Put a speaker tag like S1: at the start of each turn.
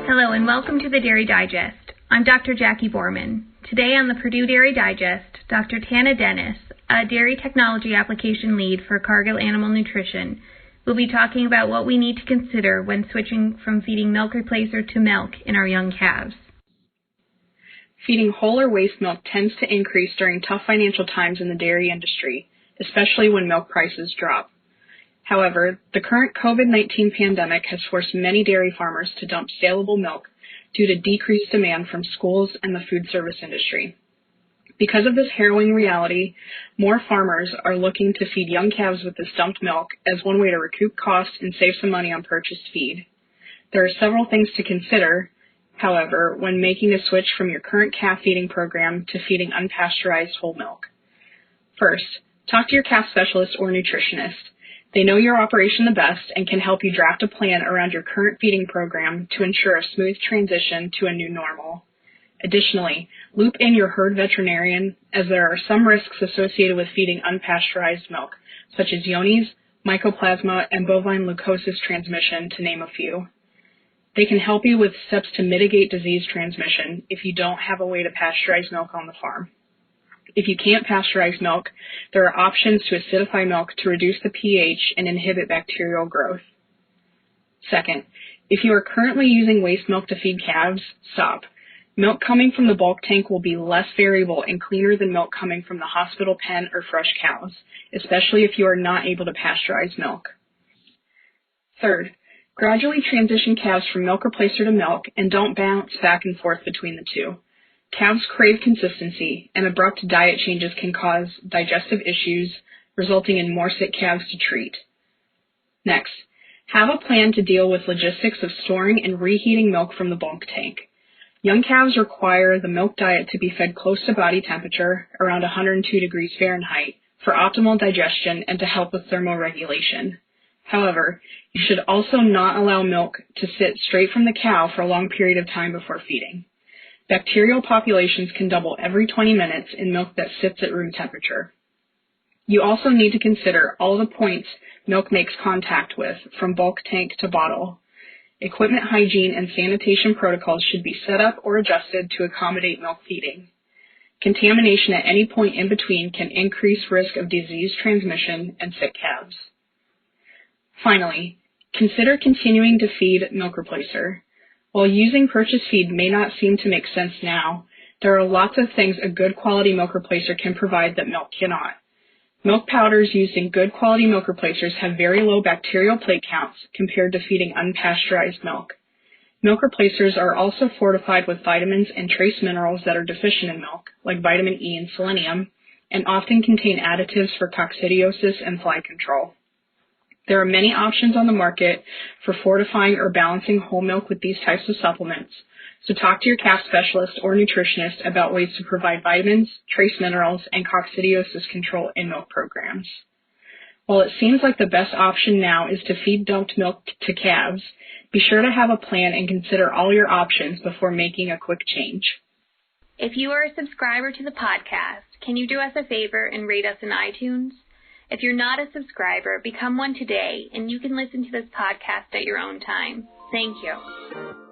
S1: Hello and welcome to the Dairy Digest. I'm Dr. Jackie Borman. Today on the Purdue Dairy Digest, Dr. Tana Dennis, a dairy technology application lead for Cargill Animal Nutrition, will be talking about what we need to consider when switching from feeding milk replacer to milk in our young calves.
S2: Feeding whole or waste milk tends to increase during tough financial times in the dairy industry, especially when milk prices drop. However, the current COVID-19 pandemic has forced many dairy farmers to dump saleable milk due to decreased demand from schools and the food service industry. Because of this harrowing reality, more farmers are looking to feed young calves with this dumped milk as one way to recoup costs and save some money on purchased feed. There are several things to consider, however, when making a switch from your current calf feeding program to feeding unpasteurized whole milk. First, talk to your calf specialist or nutritionist. They know your operation the best and can help you draft a plan around your current feeding program to ensure a smooth transition to a new normal. Additionally, loop in your herd veterinarian, as there are some risks associated with feeding unpasteurized milk, such as Johne's, mycoplasma, and bovine leukosis transmission, to name a few. They can help you with steps to mitigate disease transmission if you don't have a way to pasteurize milk on the farm. If you can't pasteurize milk, there are options to acidify milk to reduce the pH and inhibit bacterial growth. Second, if you are currently using waste milk to feed calves, stop. Milk coming from the bulk tank will be less variable and cleaner than milk coming from the hospital pen or fresh cows, especially if you are not able to pasteurize milk. Third, gradually transition calves from milk replacer to milk and don't bounce back and forth between the two. Calves crave consistency, and abrupt diet changes can cause digestive issues, resulting in more sick calves to treat. Next, have a plan to deal with logistics of storing and reheating milk from the bulk tank. Young calves require the milk diet to be fed close to body temperature, around 102 degrees Fahrenheit, for optimal digestion and to help with thermoregulation. However, you should also not allow milk to sit straight from the cow for a long period of time before feeding. Bacterial populations can double every 20 minutes in milk that sits at room temperature. You also need to consider all the points milk makes contact with, from bulk tank to bottle. Equipment hygiene and sanitation protocols should be set up or adjusted to accommodate milk feeding. Contamination at any point in between can increase risk of disease transmission and sick calves. Finally, consider continuing to feed milk replacer. While using purchased feed may not seem to make sense now, there are lots of things a good quality milk replacer can provide that milk cannot. Milk powders used in good quality milk replacers have very low bacterial plate counts compared to feeding unpasteurized milk. Milk replacers are also fortified with vitamins and trace minerals that are deficient in milk, like vitamin E and selenium, and often contain additives for coccidiosis and fly control. There are many options on the market for fortifying or balancing whole milk with these types of supplements, so talk to your calf specialist or nutritionist about ways to provide vitamins, trace minerals, and coccidiosis control in milk programs. While it seems like the best option now is to feed dumped milk to calves, be sure to have a plan and consider all your options before making a quick change.
S1: If you are a subscriber to the podcast, can you do us a favor and rate us in iTunes? If you're not a subscriber, become one today, and you can listen to this podcast at your own time. Thank you.